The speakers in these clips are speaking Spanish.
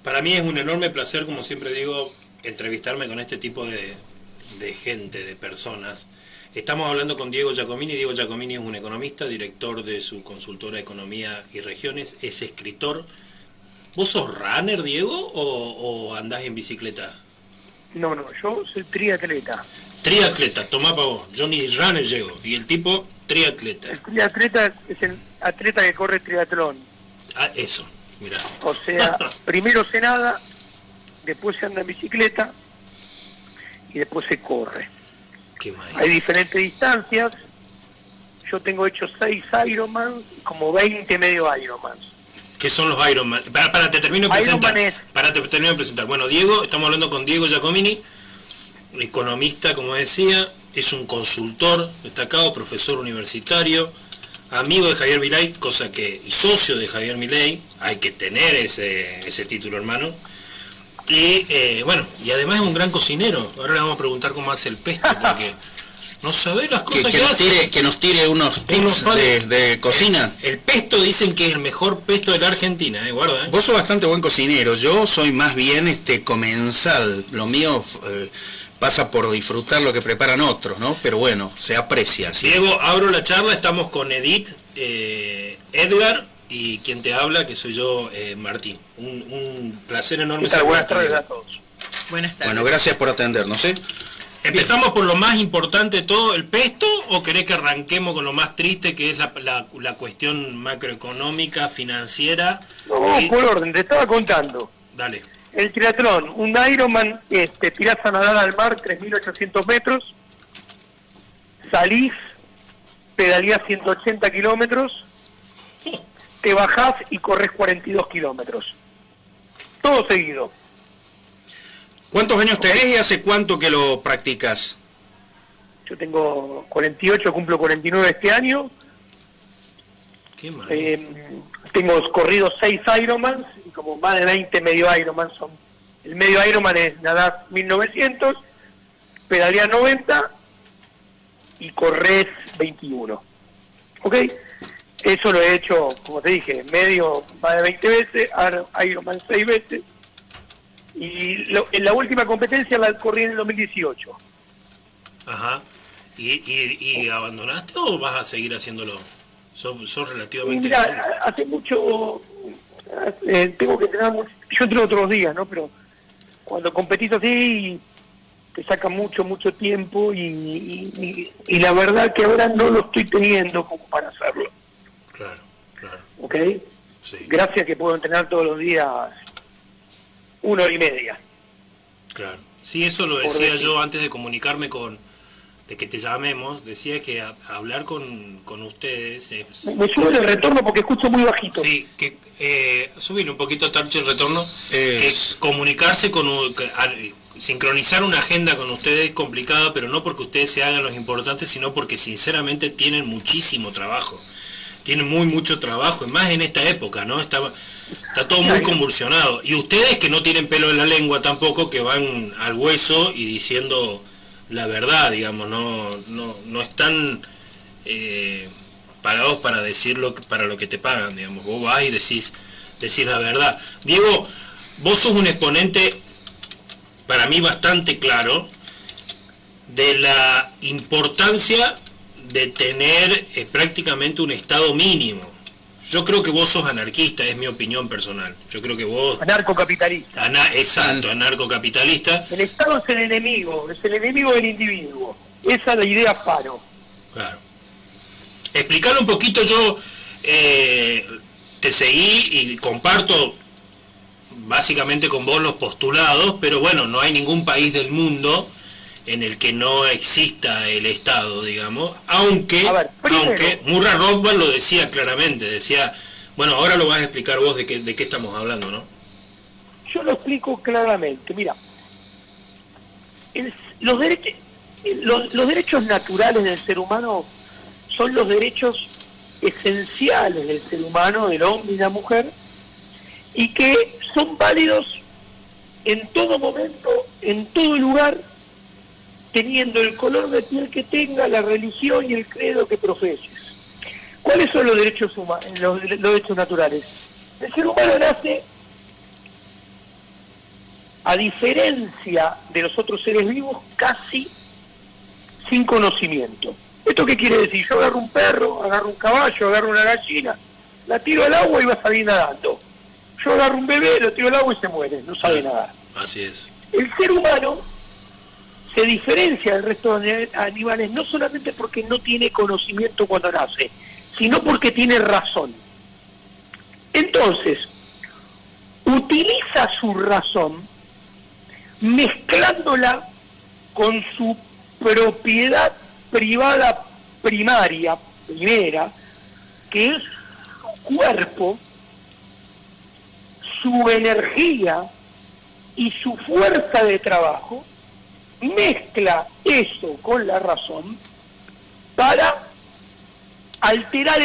Para mí es un enorme placer, como siempre digo, entrevistarme con este tipo de gente, de personas. Estamos hablando con Diego Giacomini. Diego Giacomini es un economista, director de su consultora Economía y Regiones, es escritor. ¿Vos sos runner, Diego, o andás en bicicleta? No, yo soy triatleta. Triatleta, tomá pa' vos. Yo ni runner llego. Y el tipo, triatleta. El triatleta es el atleta que corre triatlón. Ah, eso, mirá. O sea, primero se nada, después se anda en bicicleta y después se corre. Qué mal. Hay diferentes distancias. Yo tengo hecho 6 Ironman y como 20 medio Ironman. ¿Qué son los Ironman? Te termino de presentar. Ironman Te termino de presentar. Bueno, Diego, estamos hablando con Diego Giacomini, economista, como decía, es un consultor destacado, profesor universitario, amigo de Javier Milei, y socio de Javier Milei. Hay que tener ese título, hermano. Y bueno, y además es un gran cocinero. Ahora le vamos a preguntar cómo hace el pesto, porque no sabe las cosas que hace. Que nos tire unos tips de cocina. El pesto dicen que es el mejor pesto de la Argentina, guarda. Vos sos bastante buen cocinero, yo soy más bien comensal. Lo mío pasa por disfrutar lo que preparan otros, ¿no? Pero bueno, se aprecia. ¿Sí? Diego, abro la charla, estamos con Edith, Edgar y quien te habla, que soy yo, Martín. Un placer enorme. Buenas tardes a todos. Buenas tardes. Bueno, gracias por atendernos, ¿eh? ¿Empezamos por lo más importante de todo, el pesto, o querés que arranquemos con lo más triste, que es la cuestión macroeconómica, financiera? No, por orden, te estaba contando. Dale. El triatlón, un Ironman, tirás a nadar al mar 3.800 metros, salís, pedaleás 180 kilómetros, te bajás y corres 42 kilómetros. Todo seguido. ¿Cuántos años tenés y hace cuánto que lo practicas? Yo tengo 48, cumplo 49 este año. Qué mal. Tengo corrido 6 Ironmans y como más de 20 medio Ironman son. El medio Ironman es nadar 1900, pedalear 90 y corres 21. ¿Ok? Eso lo he hecho, como te dije, medio más de 20 veces, Ironman 6 veces. Y en la última competencia la corrí en el 2018. Ajá. ¿Y abandonaste o vas a seguir haciéndolo? ¿Sos relativamente... Mira, hace mucho... tengo que entrenar mucho. Yo entreno todos los días, ¿no? Pero cuando competís así te saca mucho tiempo y la verdad que ahora no lo estoy teniendo como para hacerlo. Claro. ¿Ok? Sí. Gracias que puedo entrenar todos los días 1 hora y media. Claro. Sí, eso lo decía yo antes de comunicarme de que te llamemos, decía que hablar con ustedes es... Me sube el retorno porque escucho muy bajito. Sí, que subirle un poquito Tarcho el retorno, que comunicarse sincronizar una agenda con ustedes es complicado, pero no porque ustedes se hagan los importantes, sino porque sinceramente tienen muchísimo trabajo. Tienen mucho trabajo, y más en esta época, ¿no? Está todo muy convulsionado. Y ustedes que no tienen pelo en la lengua tampoco, que van al hueso y diciendo la verdad, digamos, no están pagados para decir para lo que te pagan, digamos. Vos vas y decís la verdad. Diego, vos sos un exponente, para mí bastante claro, de la importancia de tener prácticamente un estado mínimo. Yo creo que vos sos anarquista, es mi opinión personal. Yo creo que vos... Anarcocapitalista. Exacto, anarcocapitalista. El Estado es el enemigo del individuo. Esa es la idea Faro. Claro. Explicarlo un poquito, yo te seguí y comparto básicamente con vos los postulados, pero bueno, no hay ningún país del mundo en el que no exista el Estado, digamos, aunque Murray Rothbard lo decía claramente, decía, bueno, ahora lo vas a explicar vos de qué estamos hablando, ¿no? Yo lo explico claramente, mira, los derechos naturales del ser humano son los derechos esenciales del ser humano, del hombre y la mujer, y que son válidos en todo momento, en todo lugar, teniendo el color de piel que tenga, la religión y el credo que profeses. ¿Cuáles son los derechos humanos, los derechos naturales? El ser humano nace a diferencia de los otros seres vivos, casi sin conocimiento. ¿Esto qué quiere decir? Yo agarro un perro, agarro un caballo, agarro una gallina, la tiro al agua y va a salir nadando. Yo agarro un bebé, lo tiro al agua y se muere, no sabe nadar. Así es. El ser humano se diferencia del resto de animales no solamente porque no tiene conocimiento cuando nace, sino porque tiene razón. Entonces, utiliza su razón mezclándola con su propiedad privada primera, que es su cuerpo, su energía y su fuerza de trabajo, mezcla eso con la razón para alterar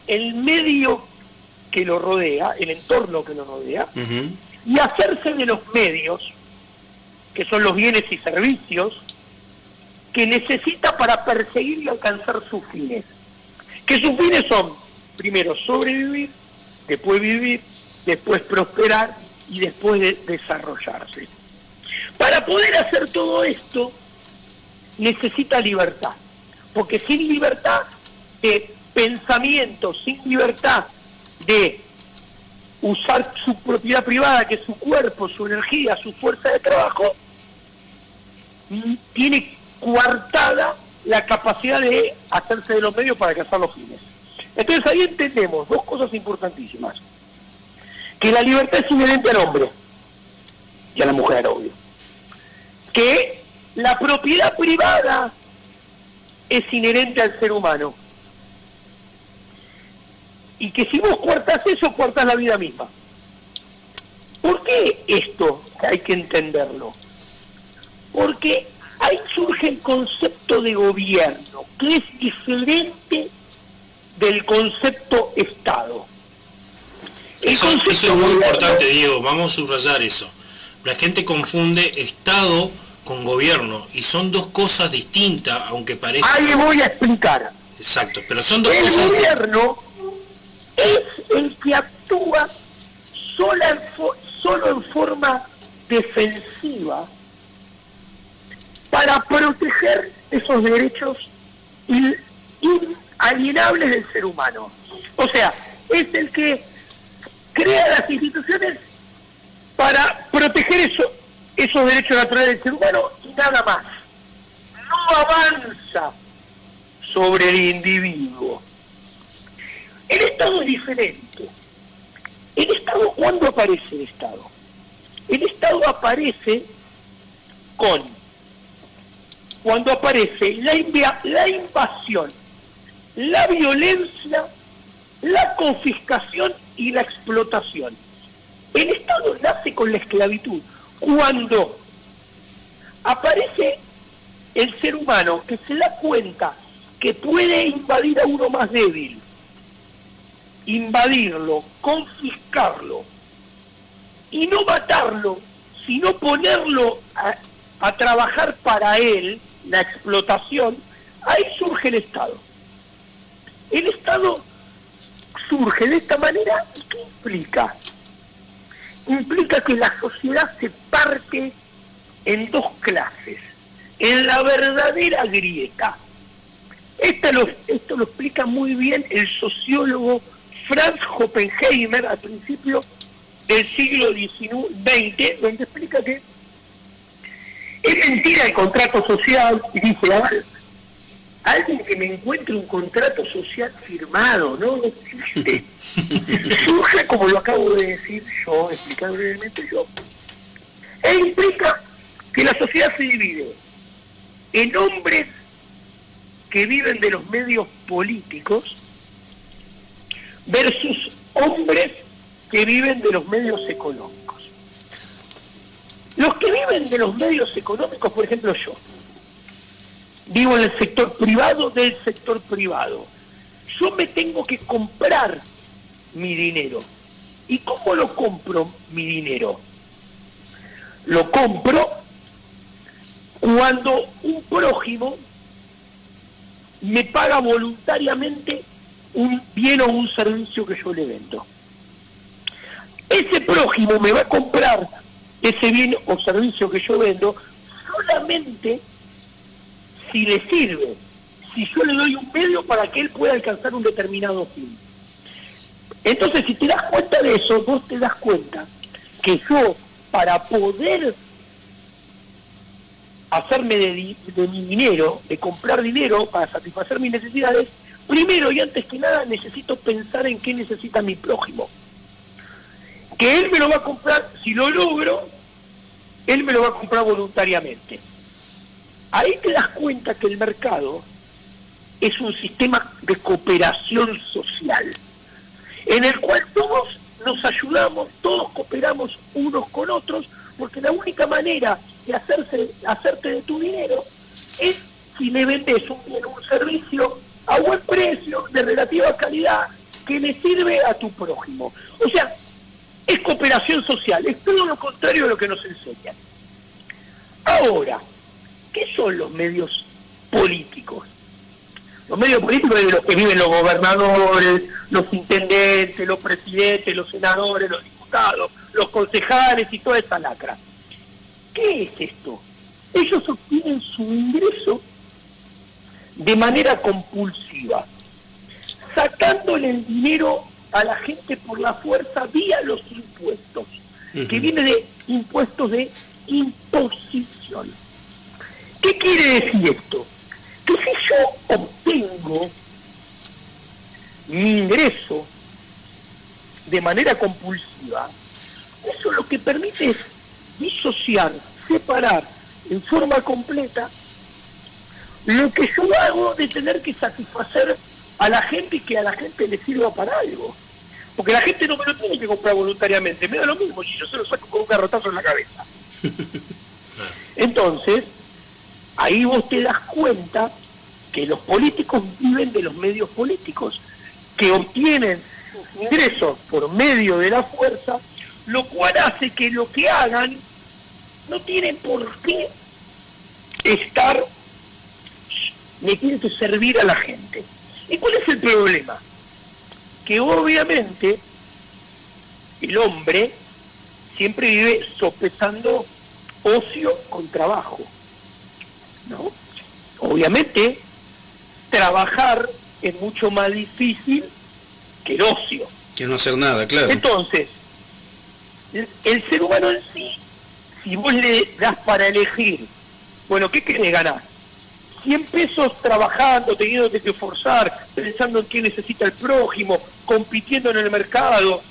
el medio que lo rodea, el entorno que lo rodea, y hacerse de los medios, que son los bienes y servicios, que necesita para perseguir y alcanzar sus fines. Que sus fines son, primero, sobrevivir, después vivir, después prosperar y después desarrollarse. Para poder hacer todo esto, necesita libertad, porque sin libertad de pensamiento, sin libertad de usar su propiedad privada, que es su cuerpo, su energía, su fuerza de trabajo, tiene coartada la capacidad de hacerse de los medios para alcanzar los fines. Entonces ahí entendemos dos cosas importantísimas: que la libertad es inherente al hombre y a la mujer, obvio; que la propiedad privada es inherente al ser humano, y que si vos coartás eso, coartás la vida misma. ¿Por qué esto hay que entenderlo? Porque ahí surge el concepto de gobierno, que es diferente del concepto Estado. Eso es muy importante, Diego, vamos a subrayar eso. La gente confunde Estado con gobierno, y son dos cosas distintas, aunque parezca... Ahí voy a explicar. Exacto, pero son dos cosas... El gobierno es el que actúa solo en forma defensiva para proteger esos derechos inalienables del ser humano. O sea, es el que crea las instituciones para proteger esos derechos naturales del ser humano y nada más. No avanza sobre el individuo. El Estado es diferente. El Estado, ¿cuándo aparece el Estado? El Estado aparece cuando aparece la invasión, la violencia, la confiscación y la explotación. El Estado nace con la esclavitud. Cuando aparece el ser humano que se da cuenta que puede invadir a uno más débil, invadirlo, confiscarlo, y no matarlo, sino ponerlo a trabajar para él, la explotación, ahí surge el Estado. El Estado surge de esta manera, ¿y qué implica? Implica que la sociedad se parte en dos clases, en la verdadera grieta. Esto lo explica muy bien el sociólogo Franz Oppenheimer al principio del siglo XX, donde explica que es mentira el contrato social, y dice: a ver, alguien que me encuentre un contrato social firmado, no existe. Surge, como lo acabo de decir yo, explicar brevemente yo. E implica que la sociedad se divide en hombres que viven de los medios políticos versus hombres que viven de los medios económicos. Los que viven de los medios económicos, por ejemplo yo, vivo en el sector privado del sector privado. Yo me tengo que comprar mi dinero. ¿Y cómo lo compro mi dinero? Lo compro cuando un prójimo me paga voluntariamente un bien o un servicio que yo le vendo. Ese prójimo me va a comprar ese bien o servicio que yo vendo solamente si le sirve, si yo le doy un medio para que él pueda alcanzar un determinado fin. Entonces, si te das cuenta de eso, vos te das cuenta que yo, para poder hacerme de mi dinero, de comprar dinero para satisfacer mis necesidades, primero y antes que nada necesito pensar en qué necesita mi prójimo. Que él me lo va a comprar, si lo logro, él me lo va a comprar voluntariamente. Ahí te das cuenta que el mercado es un sistema de cooperación social, en el cual todos nos ayudamos, todos cooperamos unos con otros, porque la única manera de hacerte de tu dinero es si le vendes un bien, un servicio a buen precio, de relativa calidad, que le sirve a tu prójimo. O sea, es cooperación social, es todo lo contrario de lo que nos enseñan. Ahora, ¿qué son los medios políticos? Los medios políticos de los que viven los gobernadores, los intendentes, los presidentes, los senadores, los diputados, los concejales y toda esa lacra. ¿Qué es esto? Ellos obtienen su ingreso de manera compulsiva, sacándole el dinero a la gente por la fuerza vía los impuestos, que viene de impuestos de imposición. ¿Qué quiere decir esto? Que si yo obtengo mi ingreso de manera compulsiva, eso lo que permite es disociar, separar en forma completa lo que yo hago de tener que satisfacer a la gente y que a la gente le sirva para algo. Porque la gente no me lo tiene que comprar voluntariamente, me da lo mismo si yo se lo saco con un garrotazo en la cabeza. Entonces, ahí vos te das cuenta que los políticos viven de los medios políticos, que obtienen sus ingresos por medio de la fuerza, lo cual hace que lo que hagan no tienen por qué estar, le tienen que servir a la gente. ¿Y cuál es el problema? Que obviamente el hombre siempre vive sopesando ocio con trabajo, ¿no? Obviamente trabajar es mucho más difícil que el ocio. Que no hacer nada, claro. Entonces, el ser humano en sí, si vos le das para elegir, bueno, ¿qué querés ganar? 100 pesos trabajando, teniéndote que esforzar, pensando en qué necesita el prójimo, compitiendo en el mercado,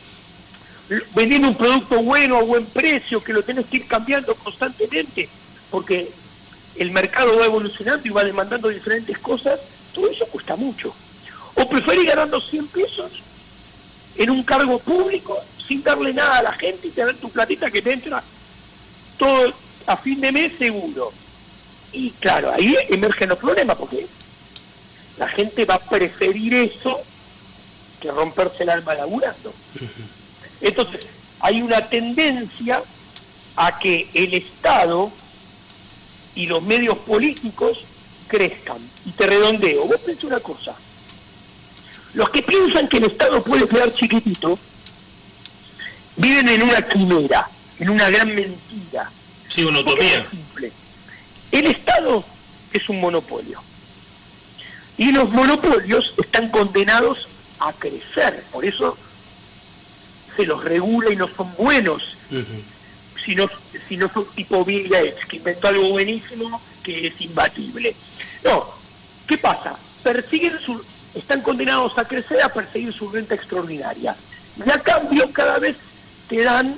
vendiendo un producto bueno a buen precio, que lo tenés que ir cambiando constantemente, porque el mercado va evolucionando y va demandando diferentes cosas, todo eso cuesta mucho. O preferís ganando 100 pesos en un cargo público, sin darle nada a la gente y tener tu platita que te entra todo a fin de mes seguro. Y claro, ahí emergen los problemas, porque la gente va a preferir eso que romperse el alma laburando. Entonces, hay una tendencia a que el Estado y los medios políticos crezcan. Y te redondeo, vos pensás una cosa. Los que piensan que el Estado puede quedar chiquitito, viven en una quimera, en una gran mentira. Sí, una utopía. Es simple. El Estado es un monopolio. Y los monopolios están condenados a crecer. Por eso se los regula y no son buenos. Si no son tipo Bill Gates, que inventó algo buenísimo que es imbatible. No, ¿qué pasa? Están condenados a crecer, a perseguir su renta extraordinaria. Y a cambio cada vez te dan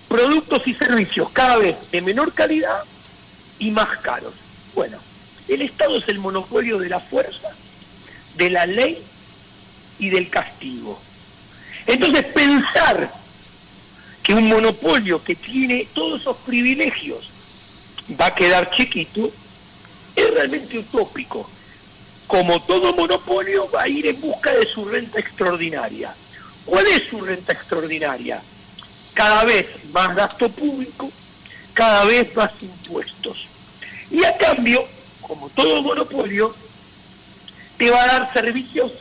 productos y servicios cada vez de menor calidad y más caros. Bueno, el Estado es el monopolio de la fuerza, de la ley y del castigo. Entonces pensar que un monopolio que tiene todos esos privilegios va a quedar chiquito es realmente utópico. Como todo monopolio va a ir en busca de su renta extraordinaria. ¿Cuál es su renta extraordinaria? Cada vez más gasto público, cada vez más impuestos. Y a cambio, como todo monopolio, te va a dar servicios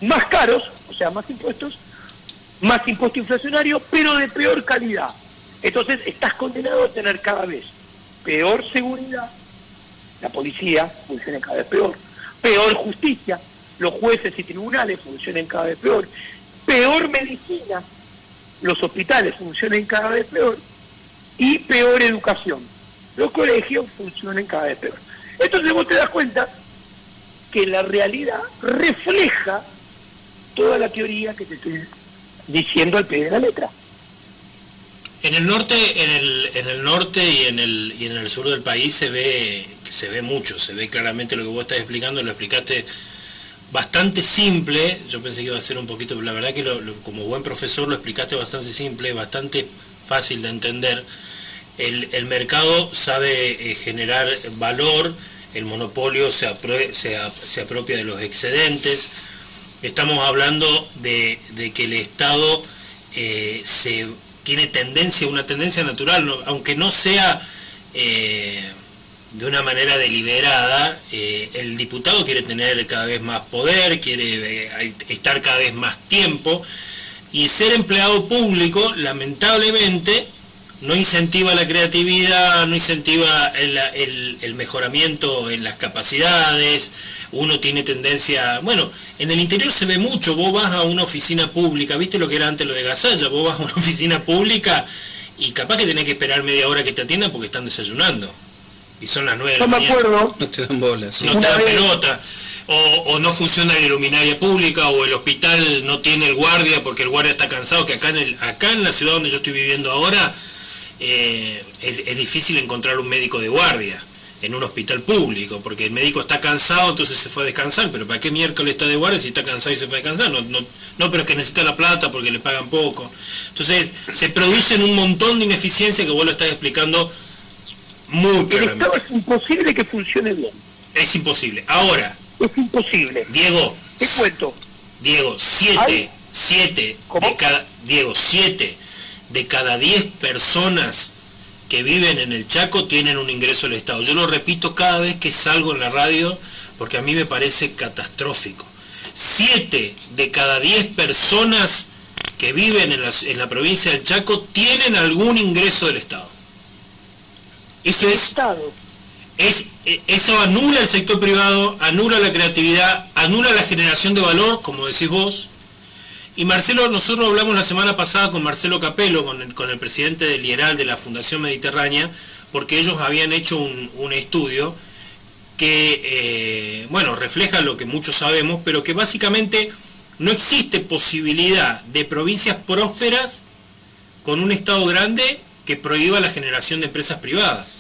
más caros, o sea, más impuesto inflacionario, pero de peor calidad. Entonces estás condenado a tener cada vez peor seguridad, la policía funciona cada vez peor, peor justicia, los jueces y tribunales funcionan cada vez peor, peor medicina, los hospitales funcionan cada vez peor, y peor educación, los colegios funcionan cada vez peor. Entonces vos te das cuenta que la realidad refleja toda la teoría que te estoy diciendo al pie de la letra. En el norte, en el norte y en el sur del país se ve mucho, se ve claramente lo que vos estás explicando, lo explicaste bastante simple. Yo pensé que iba a ser un poquito, pero la verdad que como buen profesor lo explicaste bastante simple, bastante fácil de entender. El mercado sabe generar valor, el monopolio se apropia de los excedentes. Estamos hablando de que el Estado tiene una tendencia natural, ¿no? Aunque no sea de una manera deliberada, el diputado quiere tener cada vez más poder, quiere estar cada vez más tiempo, y ser empleado público, lamentablemente, no incentiva la creatividad, no incentiva el mejoramiento en las capacidades. Uno tiene tendencia, bueno, en el interior se ve mucho. Vos vas a una oficina pública, ¿viste lo que era antes lo de Gasalla? Vos vas a una oficina pública y capaz que tenés que esperar media hora que te atiendan porque están desayunando y son las 9 de la mañana. No me acuerdo. No te dan bolas. ¿Sí? No te dan pelota. O no funciona la iluminaria pública, o el hospital no tiene el guardia porque el guardia está cansado, que acá en la ciudad donde yo estoy viviendo ahora, es difícil encontrar un médico de guardia en un hospital público, porque el médico está cansado, entonces se fue a descansar. Pero ¿para qué miércoles está de guardia si está cansado y se fue a descansar? No, pero es que necesita la plata porque le pagan poco. Entonces se producen un montón de ineficiencias que vos lo estás explicando muy claramente. El Estado es imposible que funcione bien. Es imposible. Ahora, es imposible. Diego, te cuento. Diego, 7 de cada 10 personas que viven en el Chaco tienen un ingreso del Estado. Yo lo repito cada vez que salgo en la radio porque a mí me parece catastrófico. 7 de cada 10 personas que viven en la provincia del Chaco tienen algún ingreso del Estado. Eso anula el sector privado, anula la creatividad, anula la generación de valor, como decís vos. Y Marcelo, nosotros hablamos la semana pasada con Marcelo Capello, con el presidente del IERAL de la Fundación Mediterránea, porque ellos habían hecho un estudio que, refleja lo que muchos sabemos, pero que básicamente no existe posibilidad de provincias prósperas con un Estado grande que prohíba la generación de empresas privadas.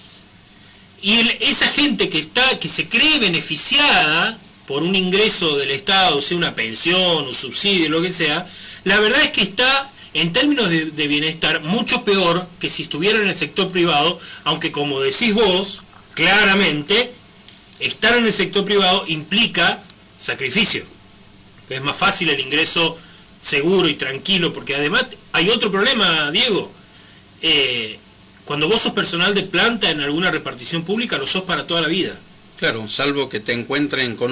Y esa gente que se cree beneficiada por un ingreso del Estado, sea una pensión, un subsidio, lo que sea, la verdad es que está, en términos de bienestar, mucho peor que si estuviera en el sector privado, aunque como decís vos, claramente, estar en el sector privado implica sacrificio. Es más fácil el ingreso seguro y tranquilo, porque además hay otro problema, Diego. Cuando vos sos personal de planta en alguna repartición pública, lo sos para toda la vida. Claro, salvo que te encuentren con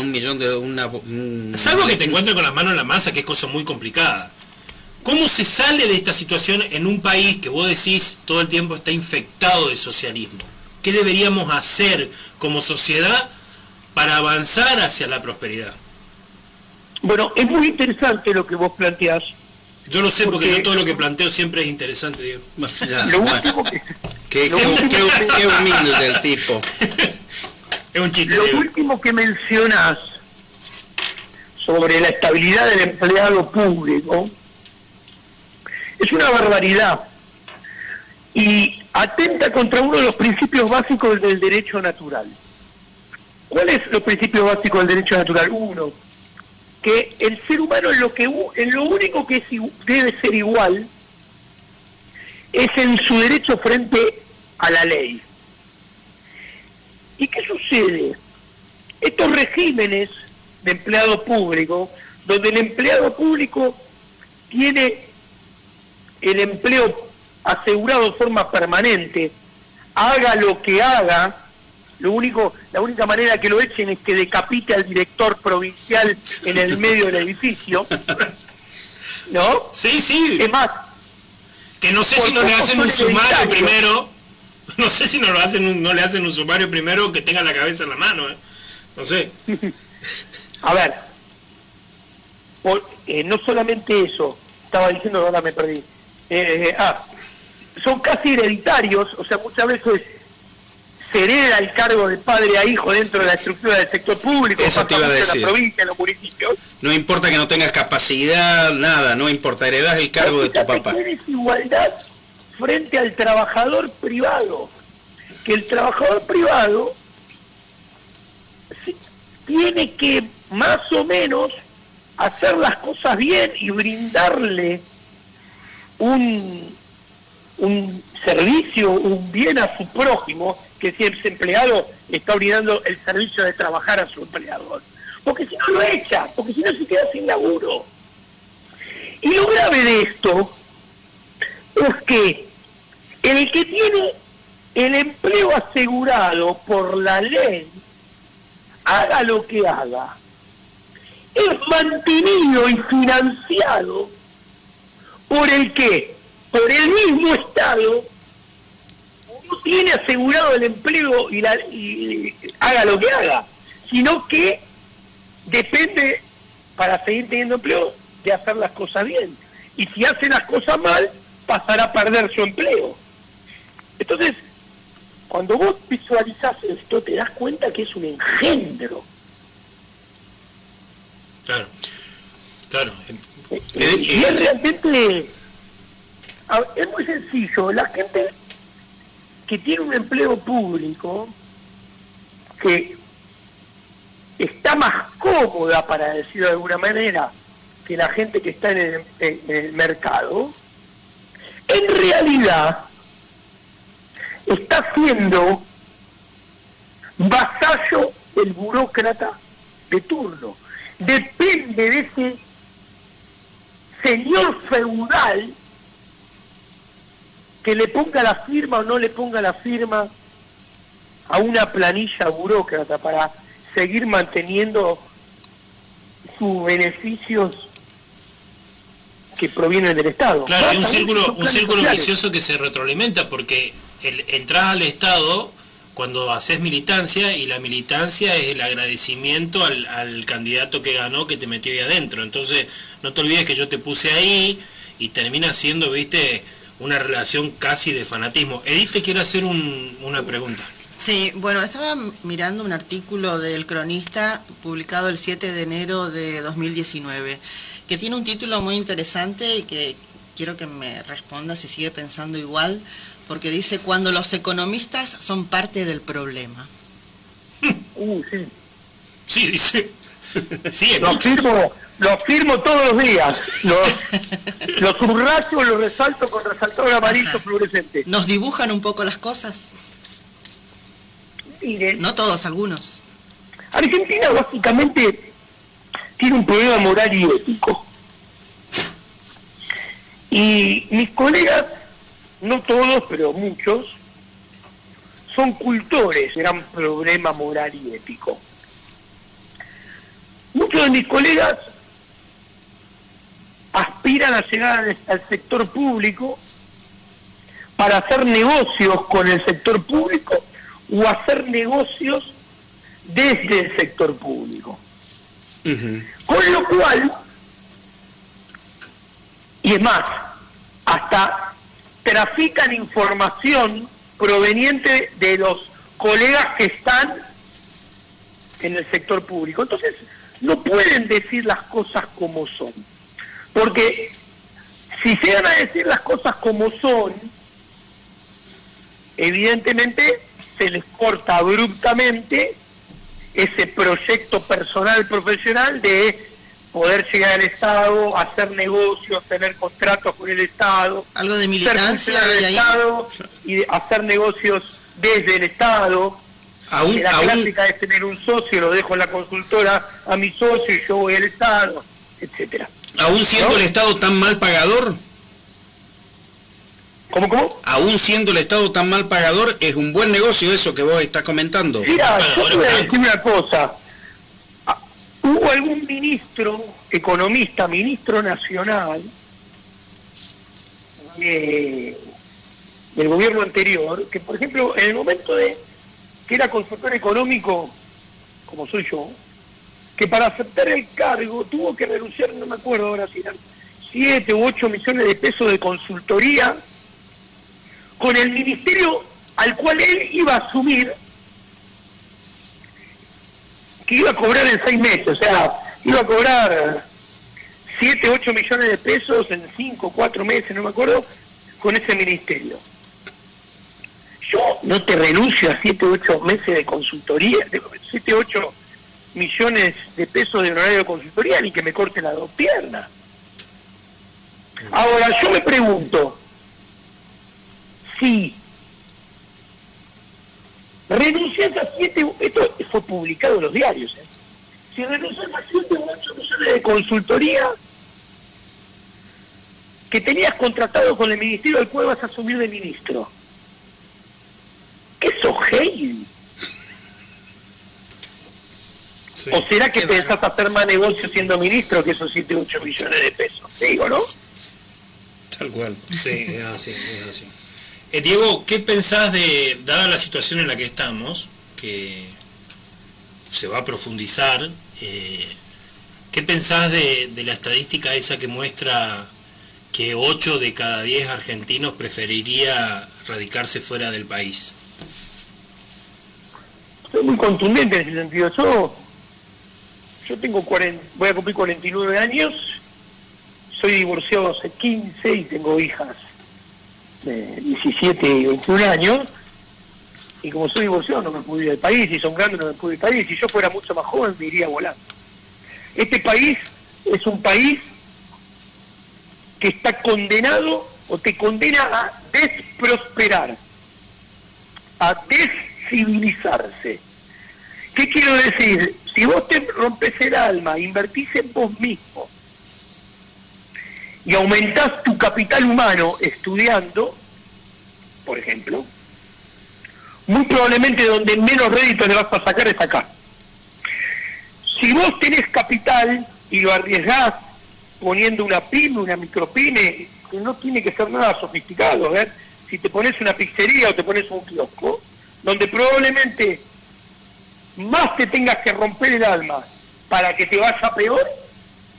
salvo que te encuentren con las manos en la masa, que es cosa muy complicada. ¿Cómo se sale de esta situación en un país que vos decís todo el tiempo está infectado de socialismo? ¿Qué deberíamos hacer como sociedad para avanzar hacia la prosperidad? Bueno, es muy interesante lo que vos planteás. Yo lo sé porque yo todo lo que planteo siempre es interesante, Diego. Lo último qué humilde el tipo. Es un chiste. Lo último que mencionás sobre la estabilidad del empleado público es una barbaridad y atenta contra uno de los principios básicos del derecho natural. ¿Cuáles son los principios básicos del derecho natural? Uno, que el ser humano en lo único que debe ser igual es en su derecho frente a la ley. ¿Y qué sucede? Estos regímenes de empleado público, donde el empleado público tiene el empleo asegurado de forma permanente, haga lo que haga, la única manera que lo echen es que decapite al director provincial en el medio del edificio, ¿no? Sí. Es más, Que no sé si no le hacen un sumario primero, no sé si no le hacen un sumario primero que tenga la cabeza en la mano, no sé. A ver, no solamente eso, estaba diciendo, ahora me perdí. Son casi hereditarios, o sea, muchas veces se hereda el cargo de padre a hijo dentro de la estructura del sector público. Eso te iba a decir. En la provincia, en los municipios. No importa que no tengas capacidad, nada, no importa, heredás el cargo de tu papá. Hay desigualdad frente al trabajador privado, que el trabajador privado tiene que más o menos hacer las cosas bien y brindarle un servicio, un bien a su prójimo, que si ese empleado le está brindando el servicio de trabajar a su empleador. Porque si no lo echa, porque si no se queda sin laburo. Y lo grave de esto es que el que tiene el empleo asegurado por la ley, haga lo que haga, es mantenido y financiado por el que, por el mismo Estado, no tiene asegurado el empleo y haga lo que haga, sino que depende, para seguir teniendo empleo, de hacer las cosas bien. Y si hace las cosas mal, pasará a perder su empleo. Entonces, cuando vos visualizás esto, te das cuenta que es un engendro. Claro, claro. Y es realmente... Es muy sencillo, la gente que tiene un empleo público, que está más cómoda, para decirlo de alguna manera, que la gente que está en el mercado, en realidad está siendo vasallo del burócrata de turno. Depende de ese señor feudal que le ponga la firma o no le ponga la firma a una planilla burócrata para seguir manteniendo sus beneficios que provienen del Estado. Claro, hay un círculo vicioso que se retroalimenta, porque entras al Estado cuando haces militancia, y la militancia es el agradecimiento al candidato que ganó, que te metió ahí adentro. Entonces, no te olvides que yo te puse ahí, y termina siendo, viste, una relación casi de fanatismo. Edith, te quiero hacer una pregunta. Sí, bueno, estaba mirando un artículo del Cronista publicado el 7 de enero de 2019, que tiene un título muy interesante y que quiero que me responda si sigue pensando igual, porque dice: cuando los economistas son parte del problema. Sí. Sí, dice. Sí, lo firmo todos los días. Los subrayo, los resalto con resaltador amarillo fluorescente. ¿Nos dibujan un poco las cosas? Miren, no todos, algunos. Argentina básicamente tiene un problema moral y ético. Y mis colegas, no todos, pero muchos, son cultores de gran problema moral y ético. Muchos de mis colegas aspiran a llegar al sector público para hacer negocios con el sector público o hacer negocios desde el sector público. Con lo cual, y es más, hasta trafican información proveniente de los colegas que están en el sector público. Entonces, no pueden decir las cosas como son. Porque si llegan a decir las cosas como son, evidentemente se les corta abruptamente ese proyecto personal, profesional, de poder llegar al Estado, hacer negocios, tener contratos con el Estado, algo de militancia del Estado y hacer negocios desde el Estado. La clásica es tener un socio, lo dejo en la consultora a mi socio y yo voy al Estado, etcétera. ¿Aún siendo el Estado tan mal pagador? ¿Cómo? Aún siendo el Estado tan mal pagador, es un buen negocio eso que vos estás comentando. Mira, yo te voy a decir una cosa. Hubo algún ministro, economista, ministro nacional, del gobierno anterior, que por ejemplo, en el momento de que era consultor económico, como soy yo, que para aceptar el cargo tuvo que renunciar, no me acuerdo ahora si eran 7 u 8 millones de pesos de consultoría, con el ministerio al cual él iba a asumir, que iba a cobrar en 6 meses, o sea, iba a cobrar 7, 8 millones de pesos en 5, 4 meses, no me acuerdo, con ese ministerio. Yo no te renuncio a 7, 8 meses de consultoría, 7, 8 millones de pesos de honorario de consultoría, ni que me corte las 2 piernas. Ahora, yo me pregunto, si renuncias a 7, esto fue publicado en los diarios, si renuncias a 7 u 8 millones de consultoría que tenías contratado con el ministerio al cual vas a asumir de ministro, ¿qué sos gay? Sí. ¿O será que pensás hacer más negocio siendo ministro que esos 7 u 8 millones de pesos? Digo, ¿no? Tal cual. Sí, es así, es así. Diego, ¿qué pensás de, dada la situación en la que estamos, que se va a profundizar, qué pensás de la estadística esa que muestra que 8 de cada 10 argentinos preferiría radicarse fuera del país? Soy muy contundente en ese sentido. Yo tengo voy a cumplir 49 años, soy divorciado hace 15 y tengo hijas de 17 y 21 años, y como soy divorciado no me puedo ir del país, y son grandes no me puedo ir del país, si yo fuera mucho más joven me iría volando. Este país es un país que está condenado, o te condena a desprosperar, a descivilizarse. ¿Qué quiero decir? Si vos te rompes el alma, invertís en vos mismo y aumentás tu capital humano estudiando, por ejemplo, muy probablemente donde menos rédito le vas a sacar es acá. Si vos tenés capital y lo arriesgás poniendo una pyme, una micropyme, que no tiene que ser nada sofisticado, ¿ver? Si te pones una pizzería o te pones un kiosco, donde probablemente más te tengas que romper el alma para que te vaya peor,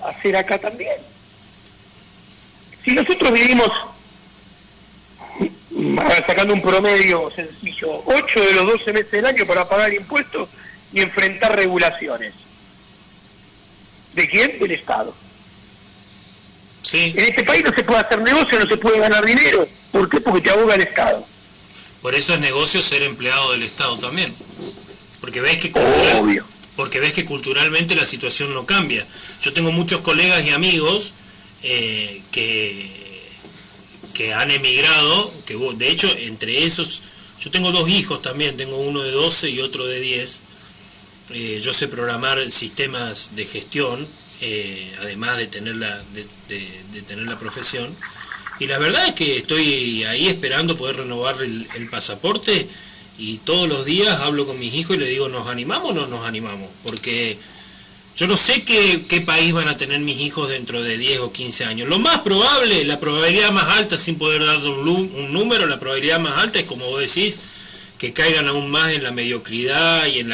hacer acá también. Si nosotros vivimos, sacando un promedio sencillo, 8 de los 12 meses del año para pagar impuestos y enfrentar regulaciones. ¿De quién? Del Estado. Sí. En este país no se puede hacer negocio, no se puede ganar dinero. ¿Por qué? Porque te ahoga el Estado. Por eso es negocio ser empleado del Estado también. Porque ves que culturalmente la situación no cambia. Yo tengo muchos colegas y amigos que han emigrado, que de hecho entre esos, yo tengo 2 hijos también, tengo uno de 12 y otro de 10. Yo sé programar sistemas de gestión, además de tener la profesión, y la verdad es que estoy ahí esperando poder renovar el pasaporte, y todos los días hablo con mis hijos y les digo, ¿nos animamos o no nos animamos? Porque yo no sé qué país van a tener mis hijos dentro de 10 o 15 años. Lo más probable, la probabilidad más alta, sin poder darle un número, la probabilidad más alta es, como vos decís, que caigan aún más en la mediocridad y en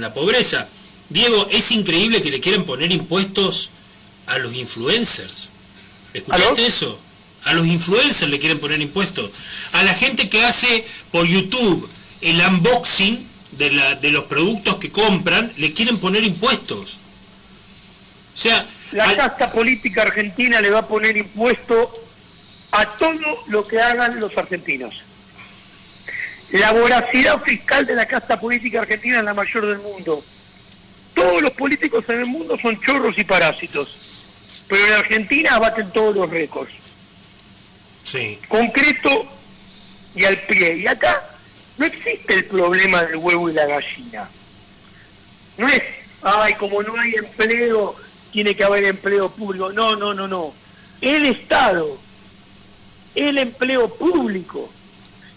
la pobreza. Diego, es increíble que le quieran poner impuestos a los influencers. ¿Escuchaste eso? A los influencers le quieren poner impuestos. A la gente que hace por YouTube el unboxing de los productos que compran, le quieren poner impuestos. O sea, la casta política argentina le va a poner impuesto a todo lo que hagan los argentinos. La voracidad fiscal de la casta política argentina es la mayor del mundo. Todos los políticos en el mundo son chorros y parásitos, pero en Argentina baten todos los récords. Sí. Concreto y al pie. Y acá no existe el problema del huevo y la gallina. No es, como no hay empleo, tiene que haber empleo público. No. El Estado, el empleo público,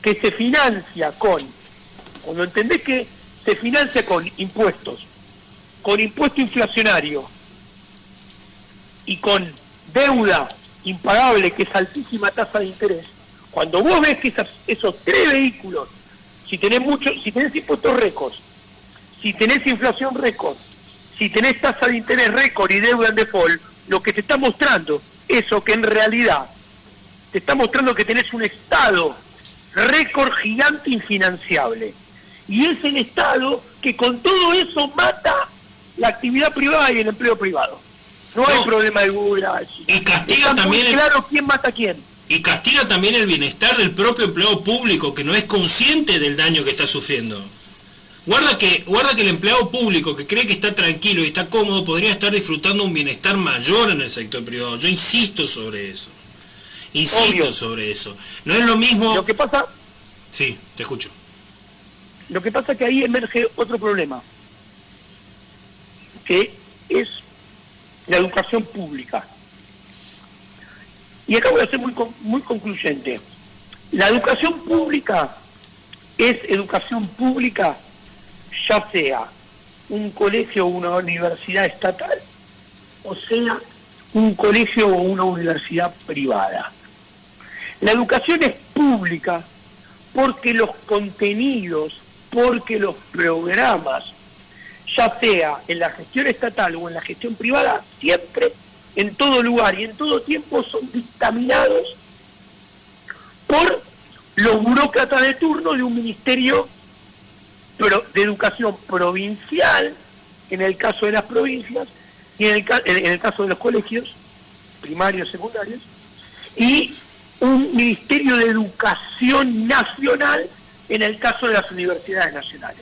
que se financia cuando entendés que se financia con impuesto inflacionario y con deuda impagable, que es altísima tasa de interés, cuando vos ves que esos tres vehículos, si tenés impuestos récords, si tenés inflación récord, si tenés tasa de interés récord y deuda en default, lo que te está mostrando, eso que en realidad te está mostrando que tenés un Estado récord gigante infinanciable. Y es el Estado que con todo eso mata la actividad privada y el empleo privado. No hay problema de Google. Y castiga también claro quién mata a quién. Y castiga también el bienestar del propio empleado público, que no es consciente del daño que está sufriendo. Guarda que el empleado público que cree que está tranquilo y está cómodo podría estar disfrutando un bienestar mayor en el sector privado. Yo insisto sobre eso. Sobre eso. No es lo mismo... Lo que pasa... Sí, te escucho. Lo que pasa es que ahí emerge otro problema, que es la educación pública. Y acá voy a ser muy concluyente. La educación pública es educación pública, ya sea un colegio o una universidad estatal, o sea un colegio o una universidad privada. La educación es pública porque los contenidos, porque los programas, ya sea en la gestión estatal o en la gestión privada, siempre, en todo lugar y en todo tiempo son dictaminados por los burócratas de turno de un ministerio de educación provincial, en el caso de las provincias, y en el caso de los colegios primarios, secundarios, y un ministerio de educación nacional en el caso de las universidades nacionales.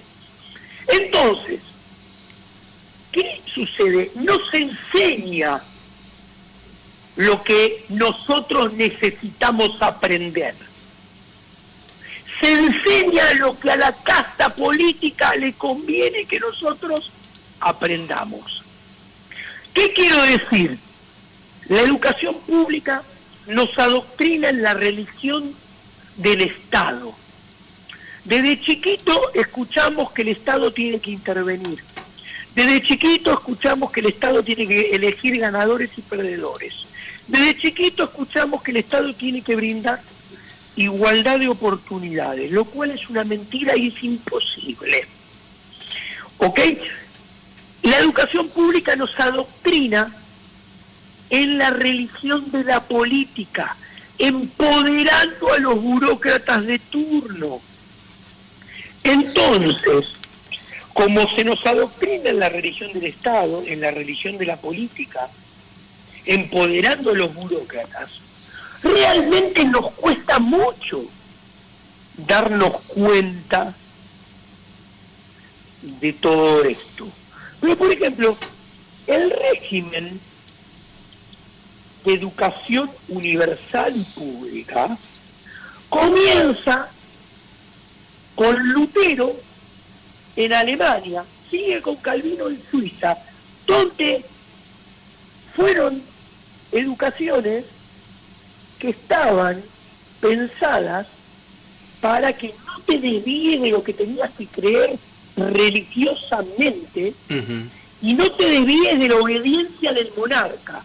Entonces, ¿qué sucede? No se enseña lo que nosotros necesitamos aprender. Se enseña lo que a la casta política le conviene que nosotros aprendamos. ¿Qué quiero decir? La educación pública nos adoctrina en la religión del Estado. Desde chiquito escuchamos que el Estado tiene que intervenir. Desde chiquito escuchamos que el Estado tiene que elegir ganadores y perdedores. Desde chiquito escuchamos que el Estado tiene que brindar igualdad de oportunidades, lo cual es una mentira y es imposible. ¿Ok? La educación pública nos adoctrina en la religión de la política, empoderando a los burócratas de turno. Entonces, como se nos adoctrina en la religión del Estado, en la religión de la política, empoderando a los burócratas, realmente nos cuesta mucho darnos cuenta de todo esto. Pero, por ejemplo, el régimen de educación universal y pública comienza con Lutero en Alemania, sigue con Calvino en Suiza, donde fueron educaciones que estaban pensadas para que no te desvíes de lo que tenías que creer religiosamente y no te desvíes de la obediencia del monarca.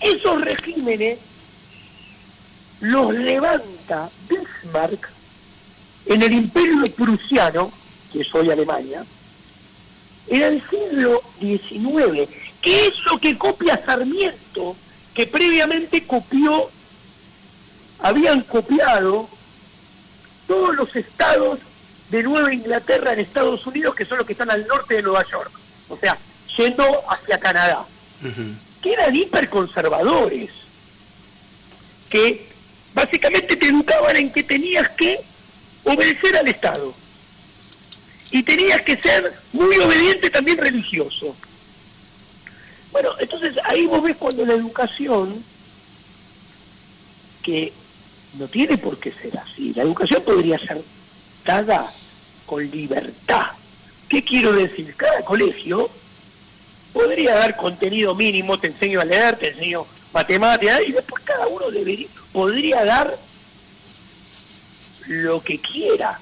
Esos regímenes los levanta Bismarck en el Imperio Prusiano, que es hoy Alemania, en el siglo XIX, que es lo que copia Sarmiento, que previamente habían copiado todos los estados de Nueva Inglaterra en Estados Unidos, que son los que están al norte de Nueva York, o sea, yendo hacia Canadá, que eran hiperconservadores, que básicamente te educaban en que tenías que obedecer al Estado y tenías que ser muy obediente también religioso. Bueno, entonces ahí vos ves cuando la educación, que no tiene por qué ser así, la educación podría ser dada con libertad. ¿Qué quiero decir? Cada colegio podría dar contenido mínimo, te enseño a leer, te enseño matemáticas, y después cada uno podría dar lo que quiera.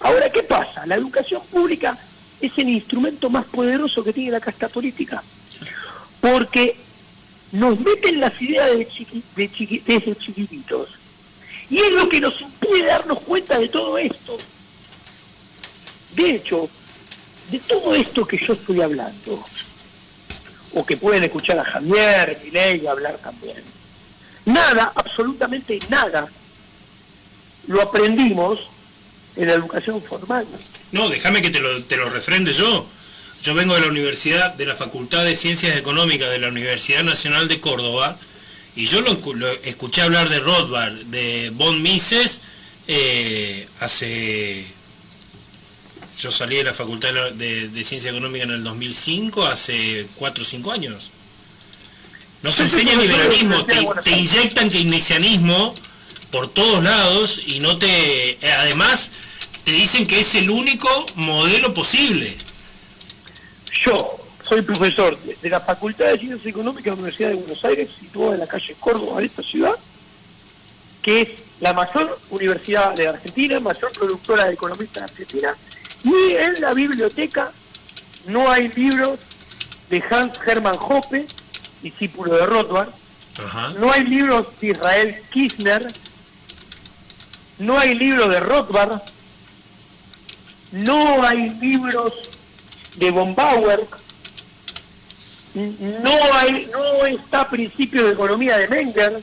Ahora, ¿qué pasa? La educación pública es el instrumento más poderoso que tiene la casta política, porque nos meten las ideas desde chiquititos. Y es lo que nos impide darnos cuenta de todo esto. De hecho, de todo esto que yo estoy hablando, o que pueden escuchar a Javier, Milei hablar también, nada, absolutamente nada, lo aprendimos en la educación formal. No, déjame que te lo refrende yo. Yo vengo de la universidad, de la Facultad de Ciencias Económicas de la Universidad Nacional de Córdoba, y yo lo escuché hablar de Rothbard, de von Mises, yo salí de la Facultad de Ciencia Económica en el 2005, hace 4 o 5 años. No se enseña liberalismo, te inyectan keynesianismo por todos lados y no te... además, te dicen que es el único modelo posible. Yo soy profesor de la Facultad de Ciencias Económicas de la Universidad de Buenos Aires, situada en la calle Córdoba de esta ciudad, que es la mayor universidad de la Argentina, mayor productora de economistas de Argentina, y en la biblioteca no hay libros de Hans Hermann Hoppe, discípulo de Rothbard, no hay libros de Israel Kirchner, no hay libros de Rothbard, no hay libros de von Bauer, no está Principio de Economía de Menger.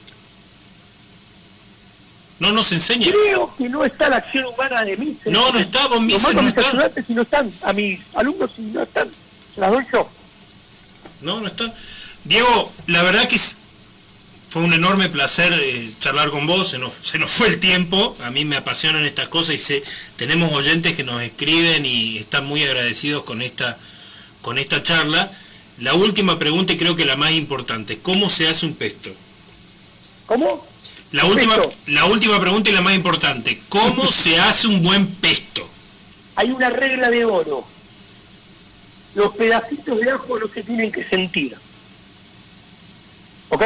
No nos enseña. Creo que no está la acción humana de Mises. No está, von Mises no no está. A mis está. estudiantes si no están, a mis alumnos si no están, se las doy yo. No está. Diego, la verdad que fue un enorme placer charlar con vos, se nos fue el tiempo, a mí me apasionan estas cosas y tenemos oyentes que nos escriben y están muy agradecidos con esta charla. La última pregunta y creo que la más importante, ¿cómo se hace un pesto? ¿Cómo? La última pregunta y la más importante, ¿cómo se hace un buen pesto? Hay una regla de oro. Los pedacitos de ajo no se tienen que sentir. ¿Ok?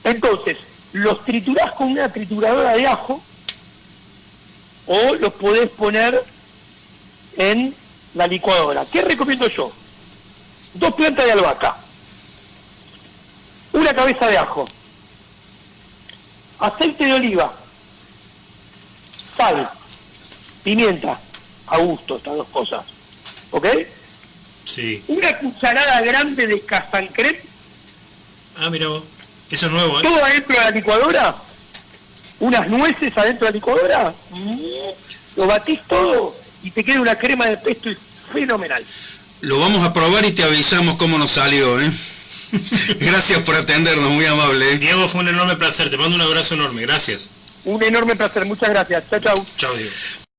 Entonces, los triturás con una trituradora de ajo o los podés poner en la licuadora. ¿Qué recomiendo yo? 2 plantas de albahaca, una cabeza de ajo, aceite de oliva, sal, pimienta, a gusto, estas 2 cosas. ¿Ok? Sí. Una cucharada grande de casancrem. Ah, mira vos. Eso es nuevo, ¿eh? Todo adentro de la licuadora. Unas nueces adentro de la licuadora. Lo batís todo y te queda una crema de pesto fenomenal. Lo vamos a probar y te avisamos cómo nos salió, ¿eh? Gracias por atendernos, muy amable, ¿eh? Diego, fue un enorme placer. Te mando un abrazo enorme. Gracias. Un enorme placer. Muchas gracias. Chao, chao. Chao, Diego.